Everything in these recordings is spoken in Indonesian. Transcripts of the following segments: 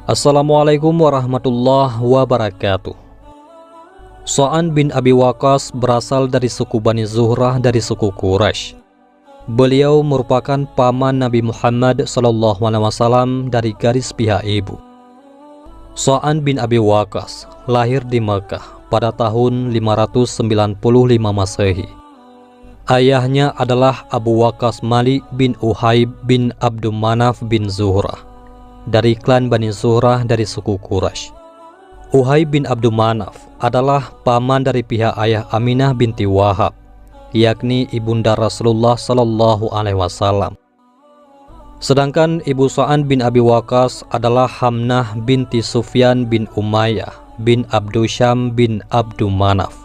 Assalamualaikum warahmatullahi wabarakatuh. Sa'ad bin Abi Waqqas berasal dari suku Bani Zuhrah dari suku Quraisy. Beliau merupakan paman Nabi Muhammad SAW dari garis pihak ibu. Sa'ad bin Abi Waqqas lahir di Mekah pada tahun 595 Masehi. Ayahnya adalah Abu Waqqas Malik bin Uhaib bin Abdul Manaf bin Zuhrah dari klan Bani Zuhrah dari suku Quraisy. Uhaib bin Abdul Manaf adalah paman dari pihak ayah Aminah binti Wahab, yakni ibunda Rasulullah Sallallahu Alaihi Wasallam. Sedangkan ibu Sa'ad bin Abi Waqqas adalah Hamnah binti Sufyan bin Umayyah bin Abdul Syam bin Abdul Manaf.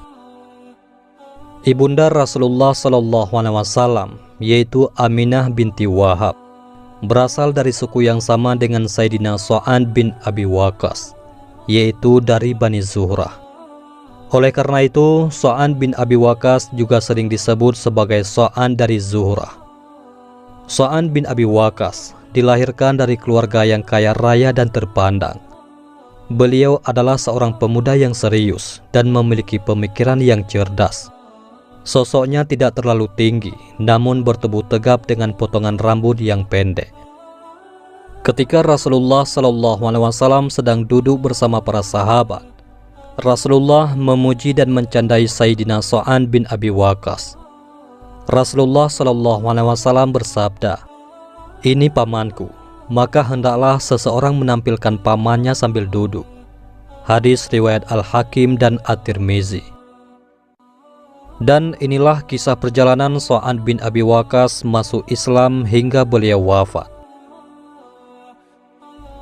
Ibunda Rasulullah Sallallahu Alaihi Wasallam yaitu Aminah binti Wahab berasal dari suku yang sama dengan Sayyidina Sa'ad bin Abi Waqqas, yaitu dari Bani Zuhrah. Oleh karena itu, Sa'ad bin Abi Waqqas juga sering disebut sebagai Sa'ad dari Zuhrah. Sa'ad bin Abi Waqqas dilahirkan dari keluarga yang kaya raya dan terpandang. Beliau adalah seorang pemuda yang serius dan memiliki pemikiran yang cerdas. Sosoknya tidak terlalu tinggi, namun bertubuh tegap dengan potongan rambut yang pendek. Ketika Rasulullah SAW sedang duduk bersama para sahabat, Rasulullah memuji dan mencandai Sayyidina Sa'ad bin Abi Waqqas. Rasulullah SAW bersabda, "Ini pamanku, maka hendaklah seseorang menampilkan pamannya sambil duduk." Hadis riwayat Al-Hakim dan At-Tirmizi. Dan inilah kisah perjalanan Sa'ad bin Abi Waqqas masuk Islam hingga beliau wafat.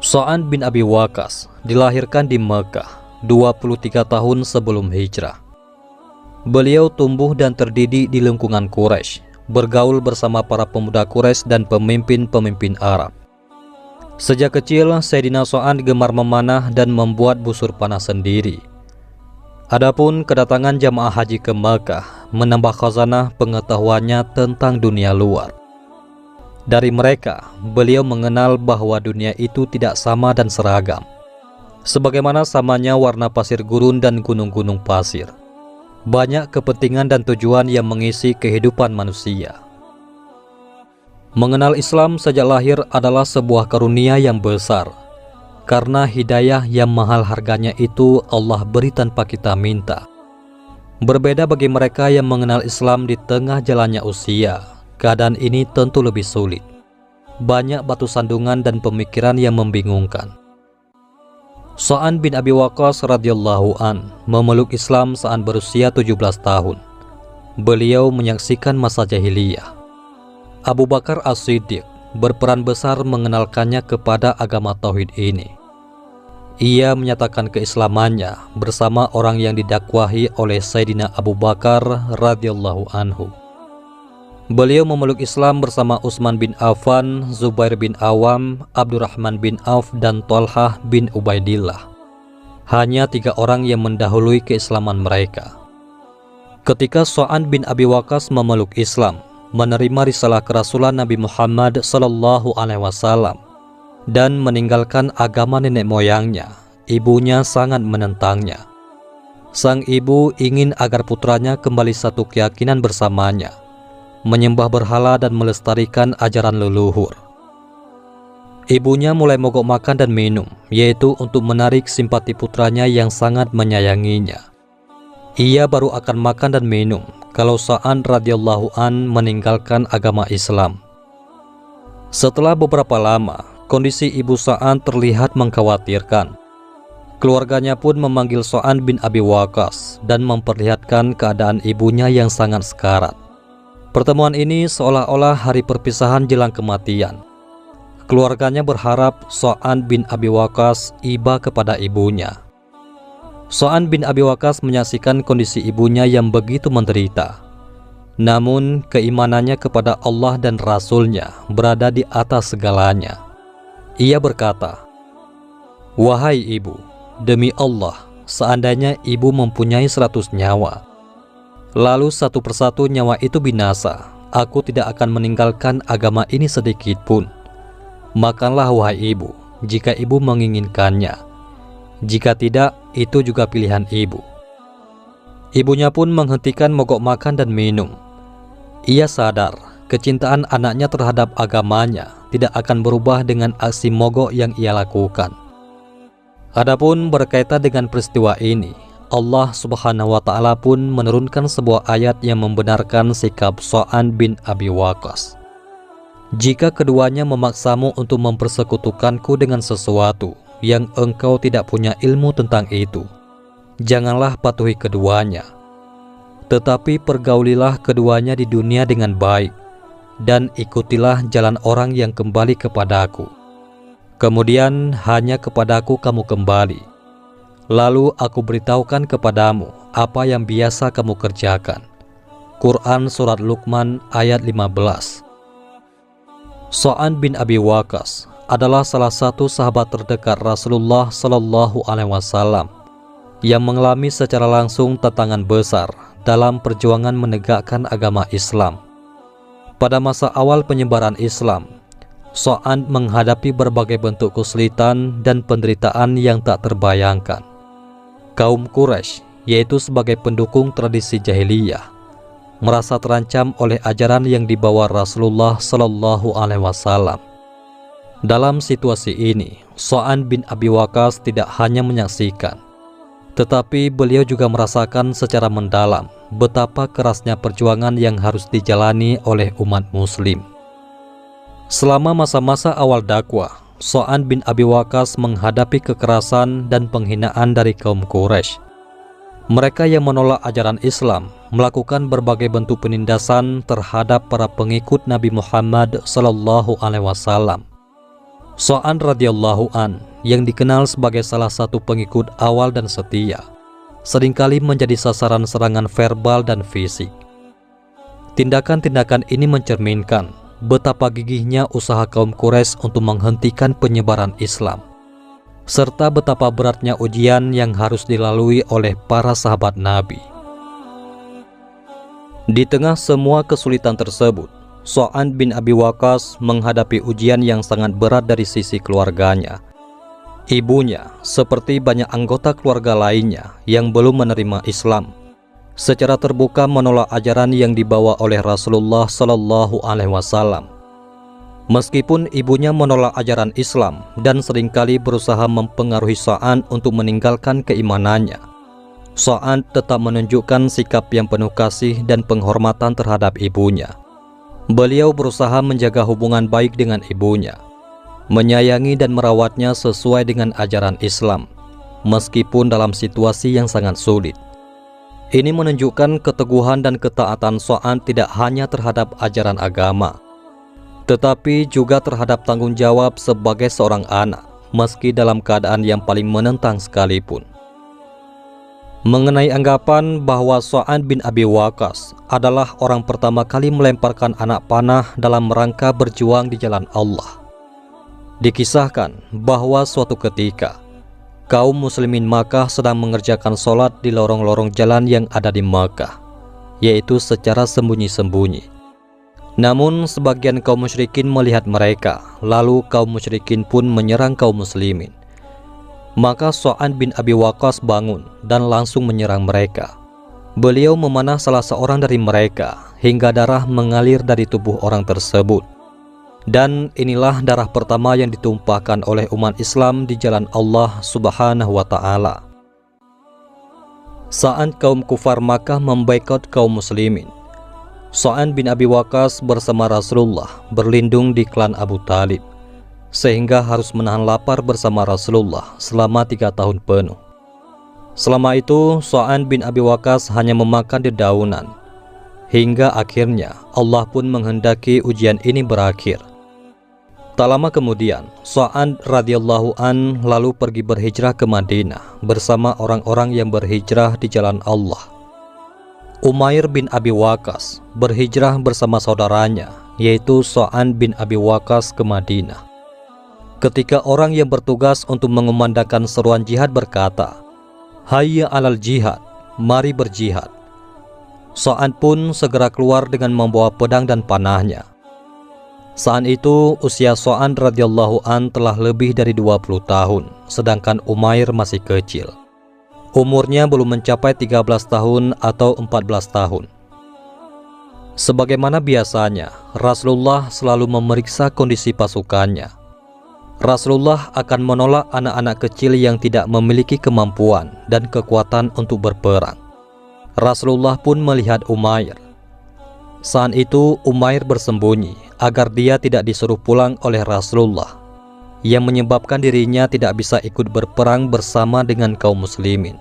Sa'ad bin Abi Waqqas dilahirkan di Mekah 23 tahun sebelum hijrah. Beliau tumbuh dan terdidik di lingkungan Quraisy, bergaul bersama para pemuda Quraisy dan pemimpin-pemimpin Arab. Sejak kecil, Sayyidina Sa'ad gemar memanah dan membuat busur panah sendiri. Adapun kedatangan jamaah haji ke Mekah menambah khazanah pengetahuannya tentang dunia luar. Dari mereka, beliau mengenal bahwa dunia itu tidak sama dan seragam, sebagaimana samanya warna pasir gurun dan gunung-gunung pasir. Banyak kepentingan dan tujuan yang mengisi kehidupan manusia. Mengenal Islam sejak lahir adalah sebuah karunia yang besar, karena hidayah yang mahal harganya itu Allah beri tanpa kita minta. Berbeda bagi mereka yang mengenal Islam di tengah jalannya usia, keadaan ini tentu lebih sulit. Banyak batu sandungan dan pemikiran yang membingungkan. Sa'ad bin Abi Waqqas radhiyallahu an memeluk Islam saat berusia 17 tahun. Beliau menyaksikan masa jahiliyah. Abu Bakar As-Siddiq berperan besar mengenalkannya kepada agama tauhid ini. Ia menyatakan keislamannya bersama orang yang didakwahi oleh Sayyidina Abu Bakar radhiyallahu anhu. Beliau memeluk Islam bersama Utsman bin Affan, Zubair bin Awam, Abdurrahman bin Auf, dan Thalhah bin Ubaidillah. Hanya 3 orang yang mendahului keislaman mereka. Ketika Sa'ad bin Abi Waqqas memeluk Islam, menerima risalah kerasulan Nabi Muhammad Sallallahu Alaihi Wasallam, dan meninggalkan agama nenek moyangnya, ibunya sangat menentangnya. Sang ibu ingin agar putranya kembali satu keyakinan bersamanya, menyembah berhala dan melestarikan ajaran leluhur. Ibunya mulai mogok makan dan minum, yaitu untuk menarik simpati putranya yang sangat menyayanginya. Ia baru akan makan dan minum kalau Sa'ad radhiyallahu an meninggalkan agama Islam. Setelah beberapa lama, kondisi ibu Sa'ad terlihat mengkhawatirkan. Keluarganya pun memanggil Sa'ad bin Abi Waqqas dan memperlihatkan keadaan ibunya yang sangat sekarat. Pertemuan ini seolah-olah hari perpisahan jelang kematian. Keluarganya berharap Sa'ad bin Abi Waqqas iba kepada ibunya. Sa'ad bin Abi Waqqas menyaksikan kondisi ibunya yang begitu menderita. Namun keimanannya kepada Allah dan Rasul-Nya berada di atas segalanya. Ia berkata, "Wahai ibu, demi Allah, seandainya ibu mempunyai 100 nyawa, lalu satu persatu nyawa itu binasa, aku tidak akan meninggalkan agama ini sedikit pun. Makanlah wahai ibu, jika ibu menginginkannya. Jika tidak, itu juga pilihan ibu. Ibunya pun menghentikan mogok makan dan minum. Ia sadar kecintaan anaknya terhadap agamanya tidak akan berubah dengan aksi mogok yang ia lakukan. Adapun berkaitan dengan peristiwa ini, Allah Subhanahu wa Ta'ala pun menurunkan sebuah ayat yang membenarkan sikap Sa'ad bin Abi Waqqas. Jika keduanya memaksamu untuk mempersekutukanku dengan sesuatu yang engkau tidak punya ilmu tentang itu, janganlah patuhi keduanya. Tetapi pergaulilah keduanya di dunia dengan baik, dan ikutilah jalan orang yang kembali kepadaku. Kemudian hanya kepadaku kamu kembali. Lalu aku beritahukan kepadamu apa yang biasa kamu kerjakan. Quran Surat Luqman ayat 15. Sa'ad bin Abi Waqqas adalah salah satu sahabat terdekat Rasulullah Shallallahu Alaihi Wasallam yang mengalami secara langsung tantangan besar dalam perjuangan menegakkan agama Islam. Pada masa awal penyebaran Islam, Sa'ad menghadapi berbagai bentuk kesulitan dan penderitaan yang tak terbayangkan. Kaum Quraisy, yaitu sebagai pendukung tradisi jahiliyah, merasa terancam oleh ajaran yang dibawa Rasulullah Shallallahu Alaihi Wasallam. Dalam situasi ini, Sa'ad bin Abi Waqqas tidak hanya menyaksikan, tetapi beliau juga merasakan secara mendalam betapa kerasnya perjuangan yang harus dijalani oleh umat muslim. Selama masa-masa awal dakwah, Sa'ad bin Abi Waqqas menghadapi kekerasan dan penghinaan dari kaum Quraisy. Mereka yang menolak ajaran Islam melakukan berbagai bentuk penindasan terhadap para pengikut Nabi Muhammad Sallallahu Alaihi Wasallam. Sa'ad radhiyallahu an, yang dikenal sebagai salah satu pengikut awal dan setia, seringkali menjadi sasaran serangan verbal dan fisik. Tindakan-tindakan ini mencerminkan betapa gigihnya usaha kaum Quraisy untuk menghentikan penyebaran Islam, serta betapa beratnya ujian yang harus dilalui oleh para sahabat Nabi. Di tengah semua kesulitan tersebut, Sa'ad bin Abi Waqqas menghadapi ujian yang sangat berat dari sisi keluarganya. Ibunya, seperti banyak anggota keluarga lainnya yang belum menerima Islam, secara terbuka menolak ajaran yang dibawa oleh Rasulullah Sallallahu Alaihi Wasallam. Meskipun ibunya menolak ajaran Islam dan seringkali berusaha mempengaruhi Sa'ad untuk meninggalkan keimanannya, Sa'ad tetap menunjukkan sikap yang penuh kasih dan penghormatan terhadap ibunya. Beliau berusaha menjaga hubungan baik dengan ibunya, menyayangi dan merawatnya sesuai dengan ajaran Islam, meskipun dalam situasi yang sangat sulit. Ini menunjukkan keteguhan dan ketaatan Sa'ad tidak hanya terhadap ajaran agama, tetapi juga terhadap tanggung jawab sebagai seorang anak, meski dalam keadaan yang paling menentang sekalipun. Mengenai anggapan bahwa Sa'ad bin Abi Waqqas adalah orang pertama kali melemparkan anak panah dalam rangka berjuang di jalan Allah, dikisahkan bahwa suatu ketika kaum muslimin Makkah sedang mengerjakan sholat di lorong-lorong jalan yang ada di Makkah, yaitu secara sembunyi-sembunyi. Namun sebagian kaum musyrikin melihat mereka, lalu kaum musyrikin pun menyerang kaum muslimin. Maka Sa'ad bin Abi Waqqas bangun dan langsung menyerang mereka. Beliau memanah salah seorang dari mereka hingga darah mengalir dari tubuh orang tersebut. Dan inilah darah pertama yang ditumpahkan oleh umat Islam di jalan Allah Subhanahu wa Ta'ala. Saat kaum kufar Makkah memboikot kaum muslimin, Sa'ad bin Abi Waqqas bersama Rasulullah berlindung di klan Abu Talib, sehingga harus menahan lapar bersama Rasulullah selama 3 tahun penuh. Selama itu Sa'ad bin Abi Waqqas hanya memakan dedaunan, hingga akhirnya Allah pun menghendaki ujian ini berakhir. Tak lama kemudian Sa'ad radhiyallahu an lalu pergi berhijrah ke Madinah bersama orang-orang yang berhijrah di jalan Allah. Umair bin Abi Waqqas berhijrah bersama saudaranya, yaitu Sa'ad bin Abi Waqqas ke Madinah. Ketika orang yang bertugas untuk mengumandangkan seruan jihad berkata, "Hayya alal jihad, mari berjihad," Sa'ad pun segera keluar dengan membawa pedang dan panahnya. Saat itu usia Sa'ad radhiyallahu an telah lebih dari 20 tahun, sedangkan Umair masih kecil. Umurnya belum mencapai 13 tahun atau 14 tahun. Sebagaimana biasanya, Rasulullah selalu memeriksa kondisi pasukannya. Rasulullah akan menolak anak-anak kecil yang tidak memiliki kemampuan dan kekuatan untuk berperang. Rasulullah pun melihat Umair. Saat itu Umair bersembunyi agar dia tidak disuruh pulang oleh Rasulullah, yang menyebabkan dirinya tidak bisa ikut berperang bersama dengan kaum muslimin.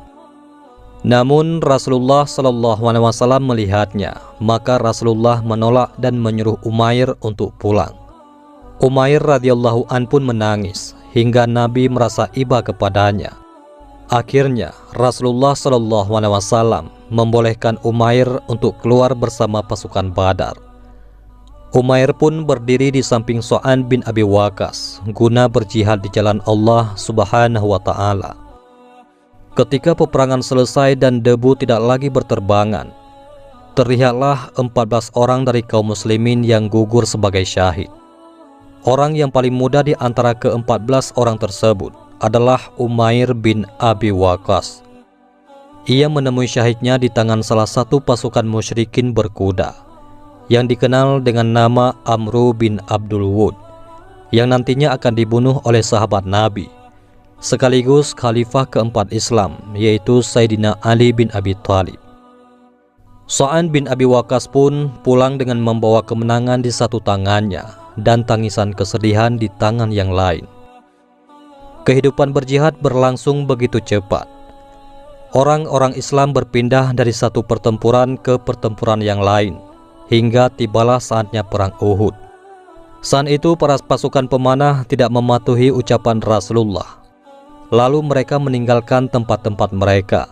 Namun Rasulullah SAW melihatnya, maka Rasulullah menolak dan menyuruh Umair untuk pulang. Umair radhiyallahu an pun menangis hingga Nabi merasa iba kepadanya. Akhirnya Rasulullah SAW membolehkan Umair untuk keluar bersama pasukan Badar. Umair pun berdiri di samping Sa'ad bin Abi Waqqas guna berjihad di jalan Allah Subhanahu wa Ta'ala. Ketika peperangan selesai dan debu tidak lagi berterbangan, terlihatlah 14 orang dari kaum muslimin yang gugur sebagai syahid. Orang yang paling muda di antara ke-14 orang tersebut adalah Umair bin Abi Waqqas. Ia menemui syahidnya di tangan salah satu pasukan musyrikin berkuda yang dikenal dengan nama Amru bin Abdul Wud, yang nantinya akan dibunuh oleh sahabat Nabi sekaligus khalifah keempat Islam, yaitu Sayyidina Ali bin Abi Thalib. Sa'ad bin Abi Waqqas pun pulang dengan membawa kemenangan di satu tangannya dan tangisan kesedihan di tangan yang lain. Kehidupan berjihad berlangsung begitu cepat. Orang-orang Islam berpindah dari satu pertempuran ke pertempuran yang lain, hingga tibalah saatnya perang Uhud. Saat itu para pasukan pemanah tidak mematuhi ucapan Rasulullah. Lalu mereka meninggalkan tempat-tempat mereka.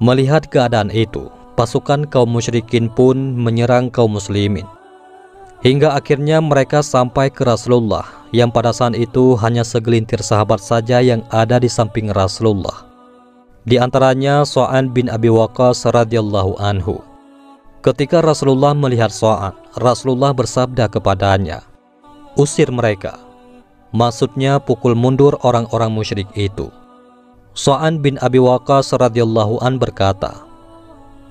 Melihat keadaan itu, pasukan kaum musyrikin pun menyerang kaum muslimin. Hingga akhirnya mereka sampai ke Rasulullah, yang pada saat itu hanya segelintir sahabat saja yang ada di samping Rasulullah. Di antaranya Sa'ad bin Abi Waqqas radhiyallahu anhu. Ketika Rasulullah melihat Sa'ad, Rasulullah bersabda kepadanya, "Usir mereka." Maksudnya pukul mundur orang-orang musyrik itu. Sa'ad bin Abi Waqqas radhiyallahu an berkata,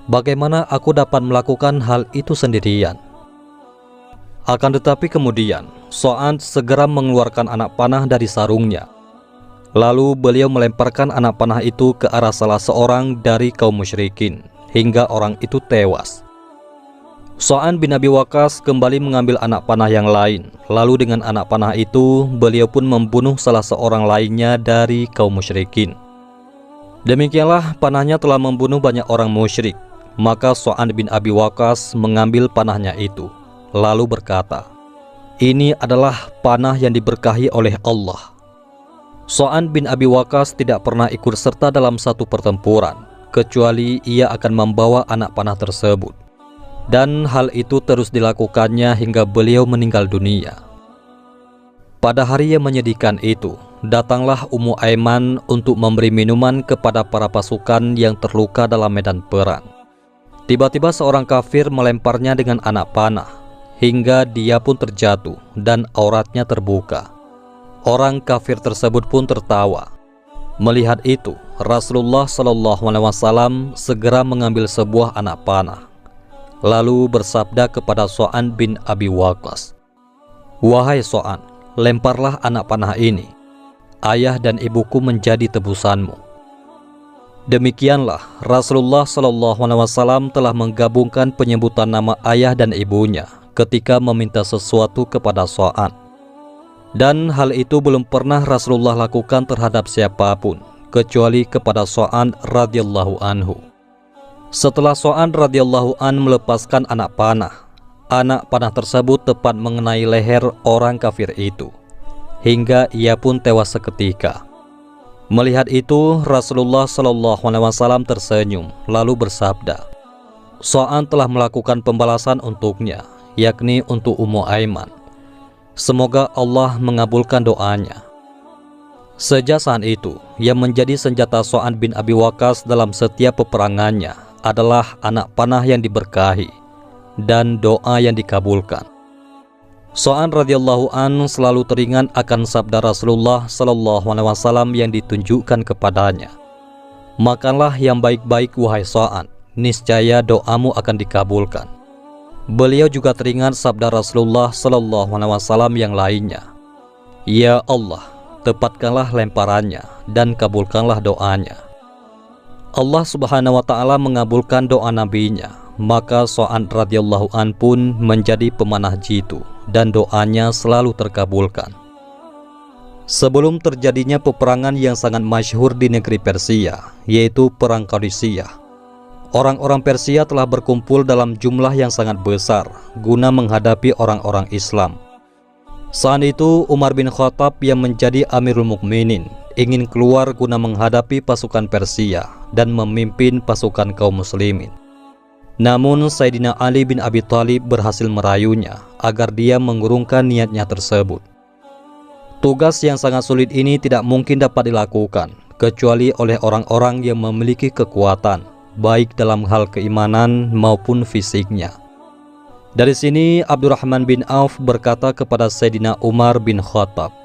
"Bagaimana aku dapat melakukan hal itu sendirian?" Akan tetapi kemudian Sa'ad segera mengeluarkan anak panah dari sarungnya. Lalu beliau melemparkan anak panah itu ke arah salah seorang dari kaum musyrikin hingga orang itu tewas. Sa'ad bin Abi Waqqas kembali mengambil anak panah yang lain. Lalu dengan anak panah itu beliau pun membunuh salah seorang lainnya dari kaum musyrikin. Demikianlah panahnya telah membunuh banyak orang musyrik. Maka Sa'ad bin Abi Waqqas mengambil panahnya itu, lalu berkata, "Ini adalah panah yang diberkahi oleh Allah." Sa'ad bin Abi Waqqas tidak pernah ikut serta dalam satu pertempuran, kecuali ia akan membawa anak panah tersebut. Dan hal itu terus dilakukannya hingga beliau meninggal dunia. Pada hari yang menyedihkan itu, datanglah Ummu Aiman untuk memberi minuman kepada para pasukan yang terluka dalam medan perang. Tiba-tiba seorang kafir melemparnya dengan anak panah, hingga dia pun terjatuh dan auratnya terbuka. Orang kafir tersebut pun tertawa. Melihat itu, Rasulullah SAW segera mengambil sebuah anak panah, lalu bersabda kepada Sa'ad bin Abi Waqqas, "Wahai Sa'ad, lemparlah anak panah ini. Ayah dan ibuku menjadi tebusanmu." Demikianlah Rasulullah SAW telah menggabungkan penyebutan nama ayah dan ibunya ketika meminta sesuatu kepada Sa'ad. Dan hal itu belum pernah Rasulullah lakukan terhadap siapapun kecuali kepada Sa'ad radhiyallahu anhu. Setelah Sa'ad radhiyallahu an melepaskan anak panah tersebut tepat mengenai leher orang kafir itu, hingga ia pun tewas seketika. Melihat itu, Rasulullah SAW tersenyum lalu bersabda, "Sa'ad telah melakukan pembalasan untuknya, yakni untuk Ummu Aiman. Semoga Allah mengabulkan doanya." Sejak saat itu, yang menjadi senjata Sa'ad bin Abi Waqqas dalam setiap peperangannya adalah anak panah yang diberkahi dan doa yang dikabulkan. Sa'ad radhiyallahu an selalu teringat akan sabda Rasulullah sallallahu alaihi wasallam yang ditunjukkan kepadanya. Makanlah yang baik-baik wahai Sa'ad, niscaya doamu akan dikabulkan. Beliau juga teringat sabda Rasulullah sallallahu alaihi wasallam yang lainnya. Ya Allah, tepatkanlah lemparannya dan kabulkanlah doanya. Allah Subhanahu wa taala mengabulkan doa nabinya, maka Sa'ad radhiyallahu an pun menjadi pemanah jitu dan doanya selalu terkabulkan. Sebelum terjadinya peperangan yang sangat masyhur di negeri Persia, yaitu Perang Qadisiyah, orang-orang Persia telah berkumpul dalam jumlah yang sangat besar guna menghadapi orang-orang Islam. Saat itu Umar bin Khattab yang menjadi Amirul Mukminin ingin keluar guna menghadapi pasukan Persia dan memimpin pasukan kaum muslimin. Namun Sayyidina Ali bin Abi Thalib berhasil merayunya agar dia mengurungkan niatnya tersebut. Tugas yang sangat sulit ini tidak mungkin dapat dilakukan kecuali oleh orang-orang yang memiliki kekuatan, baik dalam hal keimanan maupun fisiknya. Dari sini Abdurrahman bin Auf berkata kepada Sayyidina Umar bin Khattab,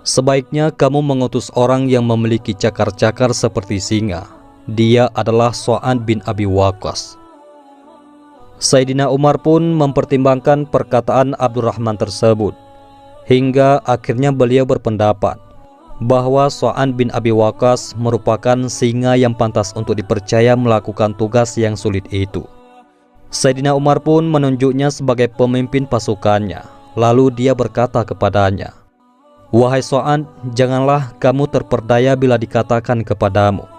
"Sebaiknya kamu mengutus orang yang memiliki cakar-cakar seperti singa. Dia adalah Sa'ad bin Abi Waqqas." Sayyidina Umar pun mempertimbangkan perkataan Abdurrahman tersebut, hingga akhirnya beliau berpendapat bahwa Sa'ad bin Abi Waqqas merupakan singa yang pantas untuk dipercaya melakukan tugas yang sulit itu. Sayyidina Umar pun menunjuknya sebagai pemimpin pasukannya. Lalu dia berkata kepadanya, "Wahai Sa'ad, janganlah kamu terperdaya bila dikatakan kepadamu,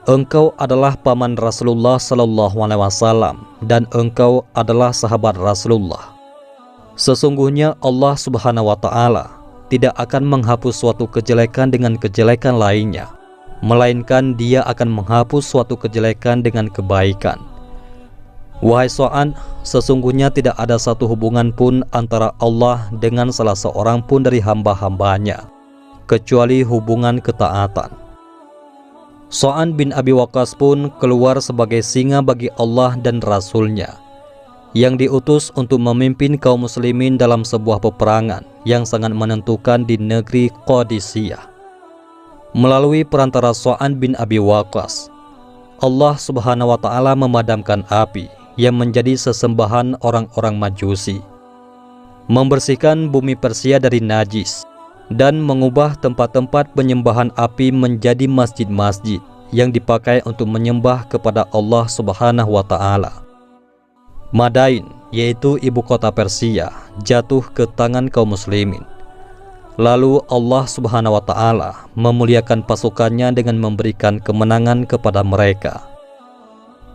engkau adalah paman Rasulullah sallallahu alaihi wasallam dan engkau adalah sahabat Rasulullah. Sesungguhnya Allah Subhanahu wa taala tidak akan menghapus suatu kejelekan dengan kejelekan lainnya, melainkan Dia akan menghapus suatu kejelekan dengan kebaikan. Wahai Sa'ad, sesungguhnya tidak ada satu hubungan pun antara Allah dengan salah seorang pun dari hamba-hambanya, kecuali hubungan ketaatan." Sa'ad bin Abi Waqqas pun keluar sebagai singa bagi Allah dan Rasul-Nya, yang diutus untuk memimpin kaum muslimin dalam sebuah peperangan yang sangat menentukan di negeri Qadisiyah. Melalui perantara Sa'ad bin Abi Waqqas, Allah Subhanahu wa taala memadamkan api yang menjadi sesembahan orang-orang Majusi, membersihkan bumi Persia dari najis, dan mengubah tempat-tempat penyembahan api menjadi masjid-masjid yang dipakai untuk menyembah kepada Allah Subhanahu wa taala. Madain, yaitu ibu kota Persia, jatuh ke tangan kaum muslimin. Lalu Allah Subhanahu wa taala memuliakan pasukannya dengan memberikan kemenangan kepada mereka.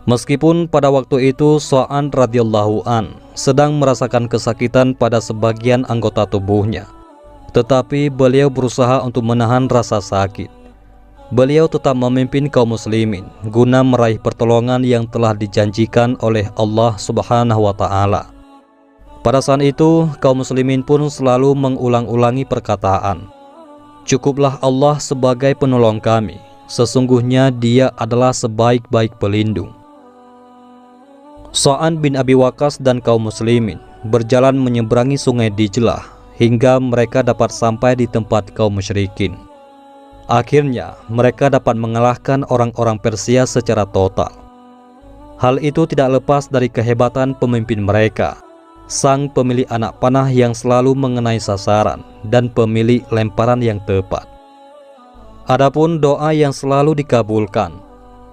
Meskipun pada waktu itu Sa'ad radhiyallahu an sedang merasakan kesakitan pada sebagian anggota tubuhnya, tetapi beliau berusaha untuk menahan rasa sakit. Beliau tetap memimpin kaum muslimin guna meraih pertolongan yang telah dijanjikan oleh Allah Subhanahu wa taala. Pada saat itu kaum muslimin pun selalu mengulang-ulangi perkataan, "Cukuplah Allah sebagai penolong kami, sesungguhnya Dia adalah sebaik-baik pelindung." Sa'ad bin Abi Waqqas dan kaum muslimin berjalan menyeberangi sungai Dijlah hingga mereka dapat sampai di tempat kaum musyrikin. Akhirnya mereka dapat mengalahkan orang-orang Persia secara total. Hal itu tidak lepas dari kehebatan pemimpin mereka, sang pemilik anak panah yang selalu mengenai sasaran dan pemilik lemparan yang tepat. Adapun doa yang selalu dikabulkan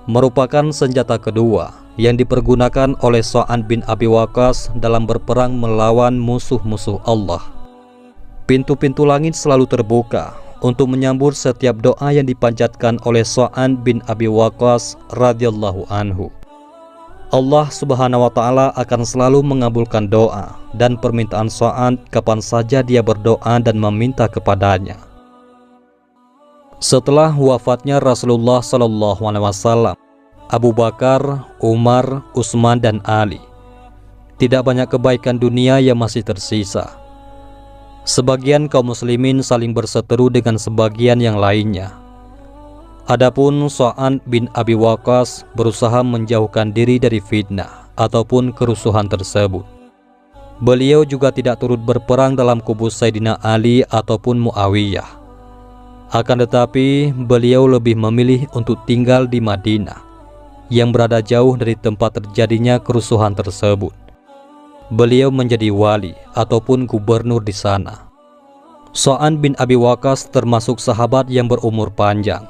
merupakan senjata kedua yang dipergunakan oleh Sa'ad bin Abi Waqqas dalam berperang melawan musuh-musuh Allah. Pintu-pintu langit selalu terbuka untuk menyambut setiap doa yang dipanjatkan oleh Sa'ad bin Abi Waqqas radhiyallahu anhu. Allah Subhanahu wa taala akan selalu mengabulkan doa dan permintaan Sa'ad kapan saja dia berdoa dan meminta kepadanya. Setelah wafatnya Rasulullah sallallahu alaihi wasallam, Abu Bakar, Umar, Utsman dan Ali, tidak banyak kebaikan dunia yang masih tersisa. Sebagian kaum muslimin saling berseteru dengan sebagian yang lainnya. Adapun Sa'ad bin Abi Waqqas berusaha menjauhkan diri dari fitnah ataupun kerusuhan tersebut. Beliau juga tidak turut berperang dalam kubu Sayyidina Ali ataupun Muawiyah. Akan tetapi, beliau lebih memilih untuk tinggal di Madinah, yang berada jauh dari tempat terjadinya kerusuhan tersebut. Beliau menjadi wali ataupun gubernur di sana. Sa'ad bin Abi Waqqas termasuk sahabat yang berumur panjang.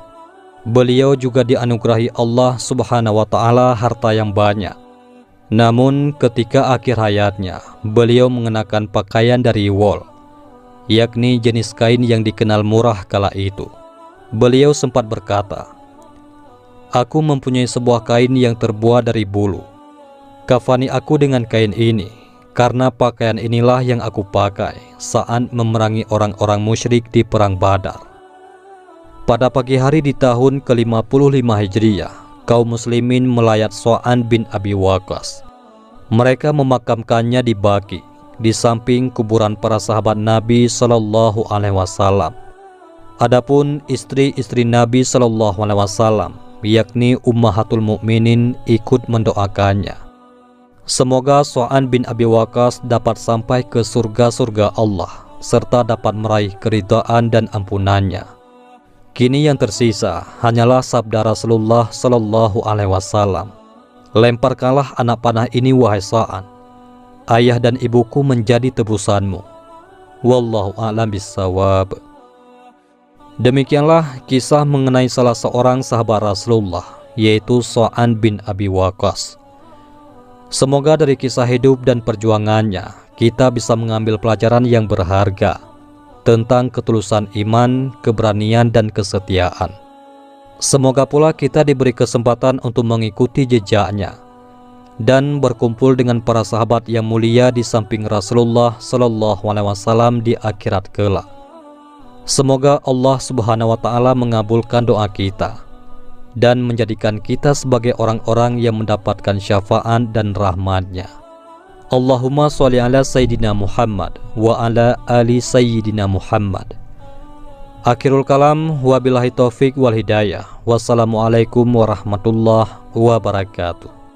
Beliau juga dianugerahi Allah Subhanahu wa Ta'ala harta yang banyak. Namun ketika akhir hayatnya, beliau mengenakan pakaian dari wol, yakni jenis kain yang dikenal murah kala itu. Beliau sempat berkata, "Aku mempunyai sebuah kain yang terbuat dari bulu. Kafani aku dengan kain ini, karena pakaian inilah yang aku pakai saat memerangi orang-orang musyrik di Perang Badar." Pada pagi hari di tahun ke-55 Hijriah, kaum muslimin melayat Sa'ad bin Abi Waqqas. Mereka memakamkannya di Baqi, di samping kuburan para sahabat Nabi Shallallahu Alaihi Wasallam. Adapun istri-istri Nabi Shallallahu Alaihi Wasallam, yakni Ummahatul Mukminin, ikut mendoakannya. Semoga Sa'ad bin Abi Waqqas dapat sampai ke surga-surga Allah, serta dapat meraih keridhaan dan ampunannya. Kini yang tersisa hanyalah sabda Rasulullah Shallallahu Alaihi Wasallam, "Lemparkanlah anak panah ini wahai Sa'ad. Ayah dan ibuku menjadi tebusanmu." Wallahu a'lam bissawab. Demikianlah kisah mengenai salah seorang sahabat Rasulullah, yaitu Sa'ad bin Abi Waqqas. Semoga dari kisah hidup dan perjuangannya kita bisa mengambil pelajaran yang berharga tentang ketulusan iman, keberanian, dan kesetiaan. Semoga pula kita diberi kesempatan untuk mengikuti jejaknya dan berkumpul dengan para sahabat yang mulia di samping Rasulullah Sallallahu Alaihi Wasallam di akhirat kelak. Semoga Allah Subhanahu wa Ta'ala mengabulkan doa kita dan menjadikan kita sebagai orang-orang yang mendapatkan syafaat dan rahmat-Nya. Allahumma sholli ala Sayyidina Muhammad wa ala ali Sayyidina Muhammad. Akhirul kalam, wabillahi taufik wal hidayah. Wassalamualaikum warahmatullahi wabarakatuh.